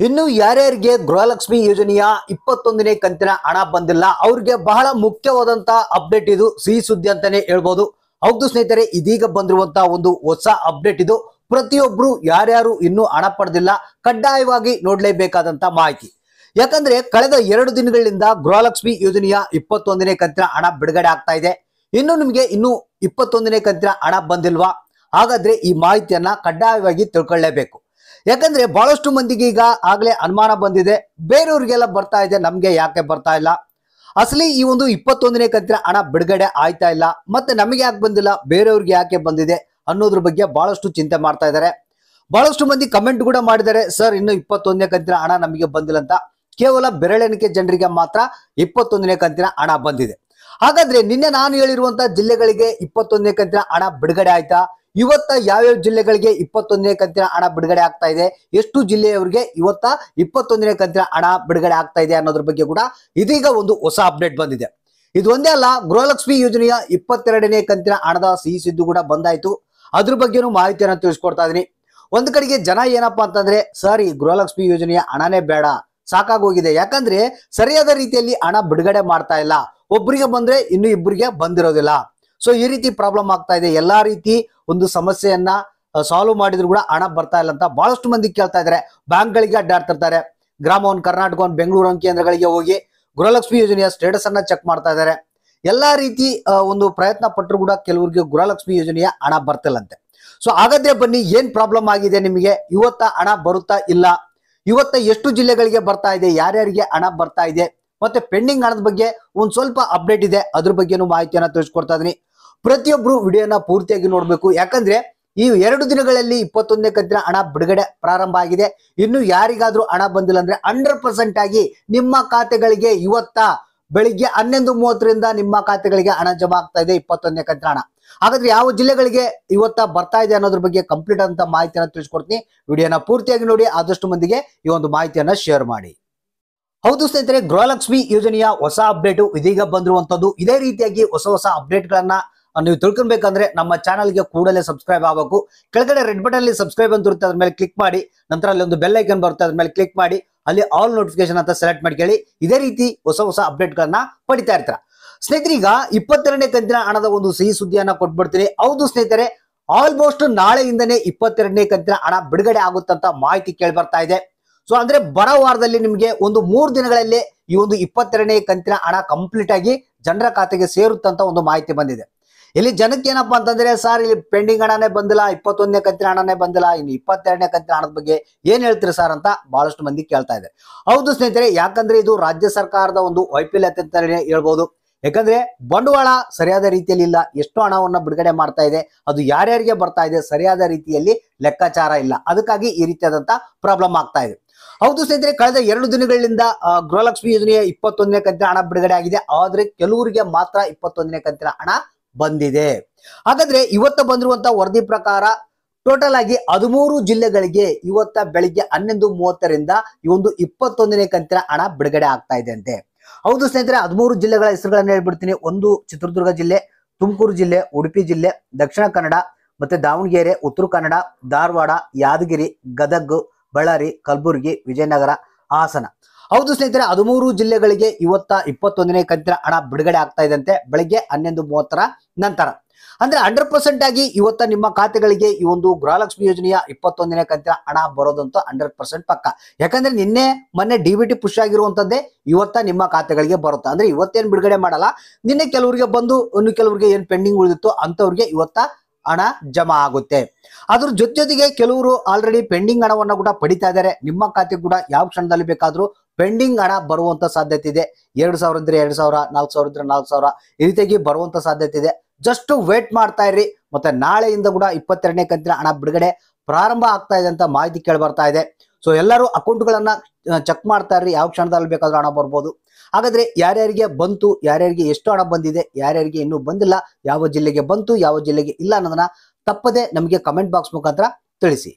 ಇನ್ನು ಯಾರ್ಯಾರಿಗೆ ಗೃಹಲಕ್ಷ್ಮಿ ಯೋಜನೆಯ 21ನೇ ಕಂತಿನ ಹಣ ಬಂದಿಲ್ಲ ಅವ್ರಿಗೆ ಬಹಳ ಮುಖ್ಯವಾದಂತ ಅಪ್ಡೇಟ್ ಇದು, ಸಿಹಿ ಸುದ್ದಿ ಅಂತಾನೆ ಹೇಳ್ಬೋದು. ಹೌದು ಸ್ನೇಹಿತರೆ, ಇದೀಗ ಬಂದಿರುವಂತ ಒಂದು ಹೊಸ ಅಪ್ಡೇಟ್ ಇದು. ಪ್ರತಿಯೊಬ್ರು ಯಾರ್ಯಾರು ಇನ್ನೂ ಹಣ ಪಡೆದಿಲ್ಲ ಕಡ್ಡಾಯವಾಗಿ ನೋಡ್ಲೇಬೇಕಾದಂತ ಮಾಹಿತಿ. ಯಾಕಂದ್ರೆ ಕಳೆದ 2 ದಿನಗಳಿಂದ ಗೃಹಲಕ್ಷ್ಮಿ ಯೋಜನೆಯ 21ನೇ ಕಂತಿನ ಹಣ ಬಿಡುಗಡೆ ಆಗ್ತಾ ಇದೆ. ನಿಮ್ಗೆ ಇನ್ನು 21ನೇ ಕಂತಿನ ಹಣ ಬಂದಿಲ್ವಾ? ಹಾಗಾದ್ರೆ ಈ ಮಾಹಿತಿಯನ್ನ ಕಡ್ಡಾಯವಾಗಿ ತಿಳ್ಕೊಳ್ಳೇಬೇಕು. ಯಾಕಂದ್ರೆ ಬಹಳಷ್ಟು ಮಂದಿಗೆ ಈಗ ಆಗ್ಲೇ ಅನುಮಾನ ಬಂದಿದೆ, ಬೇರೆಯವ್ರಿಗೆಲ್ಲ ಬರ್ತಾ ಇದೆ, ನಮ್ಗೆ ಯಾಕೆ ಬರ್ತಾ ಇಲ್ಲ? ಅಸಲಿ ಈ ಒಂದು 21ನೇ ಕಂತಿನ ಹಣ ಬಿಡುಗಡೆ ಆಯ್ತಾ ಇಲ್ಲ, ಮತ್ತೆ ನಮಗೆ ಯಾಕೆ ಬಂದಿಲ್ಲ, ಬೇರೆಯವ್ರಿಗೆ ಯಾಕೆ ಬಂದಿದೆ ಅನ್ನೋದ್ರ ಬಗ್ಗೆ ಬಹಳಷ್ಟು ಚಿಂತೆ ಮಾಡ್ತಾ ಇದ್ದಾರೆ. ಬಹಳಷ್ಟು ಮಂದಿ ಕಮೆಂಟ್ ಕೂಡ ಮಾಡಿದ್ದಾರೆ, ಸರ್ ಇನ್ನು 21ನೇ ಕಂತಿನ ಹಣ ನಮಗೆ ಬಂದಿಲ್ಲ ಅಂತ. ಕೇವಲ ಬೆರಳೆಣಿಕೆ ಜನರಿಗೆ ಮಾತ್ರ 21ನೇ ಕಂತಿನ ಹಣ ಬಂದಿದೆ. ಹಾಗಾದ್ರೆ ನಿನ್ನೆ ನಾನು ಹೇಳಿರುವಂತಹ ಜಿಲ್ಲೆಗಳಿಗೆ 21ನೇ ಕಂತಿನ ಹಣ ಬಿಡುಗಡೆ ಆಯ್ತಾ? ಇವತ್ತ ಯಾವ್ಯಾವ ಜಿಲ್ಲೆಗಳಿಗೆ 21ನೇ ಕಂತಿನ ಹಣ ಬಿಡುಗಡೆ ಆಗ್ತಾ ಇದೆ, ಎಷ್ಟು ಜಿಲ್ಲೆಯವರಿಗೆ ಇವತ್ತ 21ನೇ ಕಂತಿನ ಹಣ ಬಿಡುಗಡೆ ಆಗ್ತಾ ಇದೆ ಅನ್ನೋದ್ರ ಬಗ್ಗೆ ಕೂಡ ಇದೀಗ ಒಂದು ಹೊಸ ಅಪ್ಡೇಟ್ ಬಂದಿದೆ. ಇದು ಒಂದೇ ಅಲ್ಲ, ಗೃಹಲಕ್ಷ್ಮಿ ಯೋಜನೆಯ 22ನೇ ಕಂತಿನ ಹಣದ ಸಿಹಿ ಸುದ್ದಿ ಕೂಡ ಬಂದಾಯ್ತು. ಅದ್ರ ಬಗ್ಗೆನೂ ಮಾಹಿತಿಯನ್ನ ತಿಳಿಸ್ಕೊಡ್ತಾ ಇದೀನಿ. ಒಂದ್ ಕಡೆಗೆ ಜನ ಏನಪ್ಪಾ ಅಂತಂದ್ರೆ, ಸರ್ ಈ ಗೃಹಲಕ್ಷ್ಮಿ ಯೋಜನೆಯ ಹಣನೇ ಬೇಡ, ಸಾಕಾಗೋಗಿದೆ. ಯಾಕಂದ್ರೆ ಸರಿಯಾದ ರೀತಿಯಲ್ಲಿ ಹಣ ಬಿಡುಗಡೆ ಮಾಡ್ತಾ ಇಲ್ಲ, ಒಬ್ಬರಿಗೆ ಬಂದ್ರೆ ಇನ್ನು ಇಬ್ಬರಿಗೆ ಬಂದಿರೋದಿಲ್ಲ. ಸೊ ಈ ರೀತಿ ಪ್ರಾಬ್ಲಮ್ ಆಗ್ತಾ ಇದೆ. ಎಲ್ಲಾ ರೀತಿ ಒಂದು ಸಮಸ್ಯೆಯನ್ನ ಸಾಲ್ವ್ ಮಾಡಿದ್ರು ಕೂಡ ಹಣ ಬರ್ತಾ ಇಲ್ಲ ಅಂತ ಬಹಳಷ್ಟು ಮಂದಿ ಕೇಳ್ತಾ ಇದ್ದಾರೆ. ಬ್ಯಾಂಕ್ಗಳಿಗೆ ಅಡ್ಡಾಡ್ತಿರ್ತಾರೆ, ಗ್ರಾಮ one, Karnataka one, Bengaluru one ಕೇಂದ್ರಗಳಿಗೆ ಹೋಗಿ ಗೃಹಲಕ್ಷ್ಮಿ ಯೋಜನೆಯ ಸ್ಟೇಟಸ್ ಅನ್ನ ಚೆಕ್ ಮಾಡ್ತಾ ಇದ್ದಾರೆ. ಎಲ್ಲಾ ರೀತಿ ಒಂದು ಪ್ರಯತ್ನ ಪಟ್ಟರು ಕೂಡ ಕೆಲವರಿಗೆ ಗೃಹಲಕ್ಷ್ಮಿ ಯೋಜನೆಯ ಹಣ ಬರ್ತಿಲ್ಲಂತೆ. ಸೊ ಹಾಗಾದ್ರೆ ಬನ್ನಿ, ಏನ್ ಪ್ರಾಬ್ಲಮ್ ಆಗಿದೆ ನಿಮಗೆ? ಇವತ್ತ ಹಣ ಬರುತ್ತಾ ಇಲ್ಲ? ಇವತ್ತ ಎಷ್ಟು ಜಿಲ್ಲೆಗಳಿಗೆ ಬರ್ತಾ ಇದೆ? ಯಾರ್ಯಾರಿಗೆ ಹಣ ಬರ್ತಾ ಇದೆ? ಮತ್ತೆ ಪೆಂಡಿಂಗ್ ಹಣದ ಬಗ್ಗೆ ಒಂದ್ ಸ್ವಲ್ಪ ಅಪ್ಡೇಟ್ ಇದೆ, ಅದ್ರ ಬಗ್ಗೆನೂ ಮಾಹಿತಿಯನ್ನ ತಿಳಿಸ್ಕೊಡ್ತಾ ಇದೀನಿ. ಪ್ರತಿಯೊಬ್ರು ವಿಡಿಯೋನ ಪೂರ್ತಿಯಾಗಿ ನೋಡ್ಬೇಕು. ಯಾಕಂದ್ರೆ ಈ 2 ದಿನಗಳಲ್ಲಿ 21ನೇ ಕಂತಿನ ಹಣ ಬಿಡುಗಡೆ ಪ್ರಾರಂಭ ಆಗಿದೆ. ಇನ್ನು ಯಾರಿಗಾದ್ರೂ ಹಣ ಬಂದಿಲ್ಲ ಅಂದ್ರೆ 100% ಆಗಿ ನಿಮ್ಮ ಖಾತೆಗಳಿಗೆ ಇವತ್ತ ಬೆಳಿಗ್ಗೆ 11:30ರಿಂದ ನಿಮ್ಮ ಖಾತೆಗಳಿಗೆ ಹಣ ಜಮಾ ಆಗ್ತಾ ಇದೆ, 21ನೇ ಕಂತಿನ ಹಣ. ಹಾಗಾದ್ರೆ ಯಾವ ಜಿಲ್ಲೆಗಳಿಗೆ ಇವತ್ತ ಬರ್ತಾ ಇದೆ ಅನ್ನೋದ್ರ ಬಗ್ಗೆ ಕಂಪ್ಲೀಟ್ ಅಂತ ಮಾಹಿತಿಯನ್ನ ತಿಳಿಸ್ಕೊಡ್ತೀನಿ. ವಿಡಿಯೋನ ಪೂರ್ತಿಯಾಗಿ ನೋಡಿ, ಆದಷ್ಟು ಮಂದಿಗೆ ಈ ಒಂದು ಮಾಹಿತಿಯನ್ನ ಶೇರ್ ಮಾಡಿ. ಹೌದು ಸ್ನೇಹಿತರೆ, ಗೃಹಲಕ್ಷ್ಮಿ ಯೋಜನೆಯ ಹೊಸ ಅಪ್ಡೇಟ್ ಇದೀಗ ಬಂದಿರುವಂತದ್ದು. ಇದೇ ರೀತಿಯಾಗಿ ಹೊಸ ಅಪ್ಡೇಟ್ ಗಳನ್ನ ನೀವು ತಿಳ್ಕೊಬೇಕಂದ್ರೆ ನಮ್ಮ ಚಾನಲ್ಗೆ ಕೂಡಲೇ ಸಬ್ಸ್ಕ್ರೈಬ್ ಆಗಬೇಕು. ಕೆಳಗಡೆ ರೆಡ್ ಬಟನ್ ಅಲ್ಲಿ ಸಬ್ಸ್ಕ್ರೈಬ್ ಅಂತ ಇರುತ್ತೆ, ಅದ್ರ ಮೇಲೆ ಕ್ಲಿಕ್ ಮಾಡಿ. ನಂತರ ಅಲ್ಲಿ ಒಂದು ಬೆಲ್ ಐಕನ್ ಬರುತ್ತೆ, ಅದ್ರ ಮೇಲೆ ಕ್ಲಿಕ್ ಮಾಡಿ. ಅಲ್ಲಿ ಆಲ್ ನೋಟಿಫಿಕೇಶನ್ ಅಂತ ಸೆಲೆಕ್ಟ್ ಮಾಡ್ಕೊಳ್ಳಿ. ಇದೇ ರೀತಿ ಹೊಸ ಅಪ್ಡೇಟ್ ಗಳನ್ನ ಪಡಿತಾ ಇರ್ತೀರ. ಸ್ನೇಹಿತರೆ, ಈಗ 22ನೇ ಕಂತಿನ ಹಣದ ಒಂದು ಸಿಹಿ ಸುದ್ದಿಯನ್ನ ಕೊಟ್ಬಿಡ್ತೀನಿ. ಹೌದು ಸ್ನೇಹಿತರೆ, ಆಲ್ಮೋಸ್ಟ್ ನಾಳೆಯಿಂದನೇ 22ನೇ ಕಂತಿನ ಹಣ ಬಿಡುಗಡೆ ಆಗುತ್ತಂತ ಮಾಹಿತಿ ಕೇಳಿ ಬರ್ತಾ ಇದೆ. ಸೊ ಅಂದ್ರೆ ಬರೋ ವಾರದಲ್ಲಿ ನಿಮ್ಗೆ ಒಂದು 3 ದಿನಗಳಲ್ಲಿ ಈ ಒಂದು 22ನೇ ಕಂತಿನ ಹಣ ಕಂಪ್ಲೀಟ್ ಆಗಿ ಜನರ ಖಾತೆಗೆ ಸೇರುತ್ತಂತ ಒಂದು ಮಾಹಿತಿ ಬಂದಿದೆ. ಇಲ್ಲಿ ಜನಕ್ಕೆ ಏನಪ್ಪಾ ಅಂತಂದ್ರೆ, ಸರ್ ಇಲ್ಲಿ ಪೆಂಡಿಂಗ್ ಹಣನೇ ಬಂದಿಲ್ಲ, 21ನೇ ಕಂತಿನ ಹಣನೇ ಬಂದಿಲ್ಲ, ಇನ್ನು 22ನೇ ಕಂತಿನ ಹಣದ ಬಗ್ಗೆ ಏನ್ ಹೇಳ್ತೀರಿ ಸರ್ ಅಂತ ಬಹಳಷ್ಟು ಮಂದಿ ಕೇಳ್ತಾ ಇದೆ. ಹೌದು ಸ್ನೇಹಿತರೆ, ಯಾಕಂದ್ರೆ ಇದು ರಾಜ್ಯ ಸರ್ಕಾರದ ಒಂದು ವೈಫಲ್ಯತೆ ಅಂತಾನೆ ಹೇಳ್ಬೋದು. ಯಾಕಂದ್ರೆ ಬಂಡವಾಳ ಸರಿಯಾದ ರೀತಿಯಲ್ಲಿ ಇಲ್ಲ, ಎಷ್ಟು ಹಣವನ್ನ ಬಿಡುಗಡೆ ಮಾಡ್ತಾ ಇದೆ, ಅದು ಯಾರ್ಯಾರಿಗೆ ಬರ್ತಾ ಇದೆ, ಸರಿಯಾದ ರೀತಿಯಲ್ಲಿ ಲೆಕ್ಕಾಚಾರ ಇಲ್ಲ. ಅದಕ್ಕಾಗಿ ಈ ರೀತಿಯಾದಂತ ಪ್ರಾಬ್ಲಮ್ ಆಗ್ತಾ ಇದೆ. ಹೌದು ಸ್ನೇಹಿತರೆ, ಕಳೆದ 2 ದಿನಗಳಿಂದ ಗೃಹಲಕ್ಷ್ಮಿ ಯೋಜನೆಯ 21ನೇ ಕಂತಿನ ಹಣ ಬಿಡುಗಡೆ ಆಗಿದೆ. ಆದ್ರೆ ಕೆಲವರಿಗೆ ಮಾತ್ರ 21ನೇ ಕಂತಿನ ಹಣ ಬಂದಿದೆ. ಹಾಗಾದ್ರೆ ಇವತ್ತು ಬಂದಿರುವಂತಹ ವರದಿ ಪ್ರಕಾರ ಟೋಟಲ್ ಆಗಿ 13 ಜಿಲ್ಲೆಗಳಿಗೆ ಇವತ್ತ ಬೆಳಿಗ್ಗೆ 11:30ರಿಂದ ಈ ಒಂದು 21ನೇ ಕಂತಿನ ಹಣ ಬಿಡುಗಡೆ ಆಗ್ತಾ ಇದೆ ಅಂತೆ. ಹೌದು ಸ್ನೇಹಿತರೆ, 13 ಜಿಲ್ಲೆಗಳ ಹೆಸರುಗಳನ್ನ ಹೇಳ್ಬಿಡ್ತೀನಿ. ಒಂದು ಚಿತ್ರದುರ್ಗ ಜಿಲ್ಲೆ, ತುಮಕೂರು ಜಿಲ್ಲೆ, ಉಡುಪಿ ಜಿಲ್ಲೆ, ದಕ್ಷಿಣ ಕನ್ನಡ, ಮತ್ತೆ ದಾವಣಗೆರೆ, ಉತ್ತರ ಕನ್ನಡ, ಧಾರವಾಡ, ಯಾದಗಿರಿ, ಗದಗ್, ಬಳ್ಳಾರಿ, ಕಲಬುರಗಿ, ವಿಜಯನಗರ, ಹಾಸನ. ಹೌದು ಸ್ನೇಹಿತರೆ, 13 ಜಿಲ್ಲೆಗಳಿಗೆ ಇವತ್ತ 21ನೇ ಕಂತಿನ ಹಣ ಬಿಡುಗಡೆ ಆಗ್ತಾ ಇದಂತೆ ಬೆಳಿಗ್ಗೆ 11:30ರ ನಂತರ. ಅಂದ್ರೆ 100% ಆಗಿ ಇವತ್ತ ನಿಮ್ಮ ಖಾತೆಗಳಿಗೆ ಈ ಒಂದು ಗೃಹಲಕ್ಷ್ಮಿ ಯೋಜನೆಯ 21ನೇ ಕಂತಿನ ಹಣ ಬರೋದಂತೂ 100% ಪಕ್ಕ. ಯಾಕಂದ್ರೆ ನಿನ್ನೆ ಮೊನ್ನೆ DBT ಪುಷ್ ಆಗಿರುವಂತದ್ದೇ ಇವತ್ತ ನಿಮ್ಮ ಖಾತೆಗಳಿಗೆ ಬರುತ್ತೆ. ಅಂದ್ರೆ ಇವತ್ತೇನ್ ಬಿಡುಗಡೆ ಮಾಡಲ್ಲ, ನಿನ್ನೆ ಕೆಲವರಿಗೆ ಬಂದು ಇನ್ನು ಕೆಲವರಿಗೆ ಏನ್ ಪೆಂಡಿಂಗ್ ಉಳಿದಿತ್ತು ಅಂತವ್ರಿಗೆ ಇವತ್ತ ಹಣ ಜಮಾ ಆಗುತ್ತೆ. ಅದ್ರ ಜೊತೆಗೆ ಕೆಲವರು ಆಲ್ರೆಡಿ ಪೆಂಡಿಂಗ್ ಹಣವನ್ನ ಕೂಡ ಪಡಿತಾ ಇದ್ದಾರೆ. ನಿಮ್ಮ ಖಾತೆಗೆ ಕೂಡ ಯಾವ ಕ್ಷಣದಲ್ಲಿ ಬೇಕಾದ್ರೂ ಪೆಂಡಿಂಗ್ ಹಣ ಬರುವಂತ ಸಾಧ್ಯತೆ ಇದೆ. 2,000 ಇದ್ರೆ 2,000, 4,000 ಇದ್ರೆ 4,000 ಈ ರೀತಿಯಾಗಿ ಬರುವಂತ ಸಾಧ್ಯತೆ ಇದೆ. ಜಸ್ಟ್ ವೇಟ್ ಮಾಡ್ತಾ ಇರ್ರಿ. ಮತ್ತೆ ನಾಳೆಯಿಂದ ಕೂಡ 22ನೇ ಕಂತಿನ ಹಣ ಬಿಡುಗಡೆ ಪ್ರಾರಂಭ ಆಗ್ತಾ ಇದೆ ಅಂತ ಮಾಹಿತಿ ಕೇಳಿ ಬರ್ತಾ ಇದೆ. ಸೊ ಎಲ್ಲರೂ ಅಕೌಂಟ್ಗಳನ್ನ ಚೆಕ್ ಮಾಡ್ತಾ ಇರ್ರಿ, ಯಾವ ಕ್ಷಣದಲ್ಲಿ ಬೇಕಾದ್ರೂ ಹಣ ಬರ್ಬೋದು. ಹಾಗಾದ್ರೆ ಯಾರ್ಯಾರಿಗೆ ಬಂತು, ಯಾರ್ಯಾರಿಗೆ ಎಷ್ಟು ಹಣ ಬಂದಿದೆ, ಯಾರ್ಯಾರಿಗೆ ಇನ್ನೂ ಬಂದಿಲ್ಲ, ಯಾವ ಜಿಲ್ಲೆಗೆ ಬಂತು, ಯಾವ ಜಿಲ್ಲೆಗೆ ಇಲ್ಲ ಅನ್ನೋದನ್ನ ತಪ್ಪದೆ ನಮಗೆ ಕಮೆಂಟ್ ಬಾಕ್ಸ್ ಮುಖಾಂತರ ತಿಳಿಸಿ.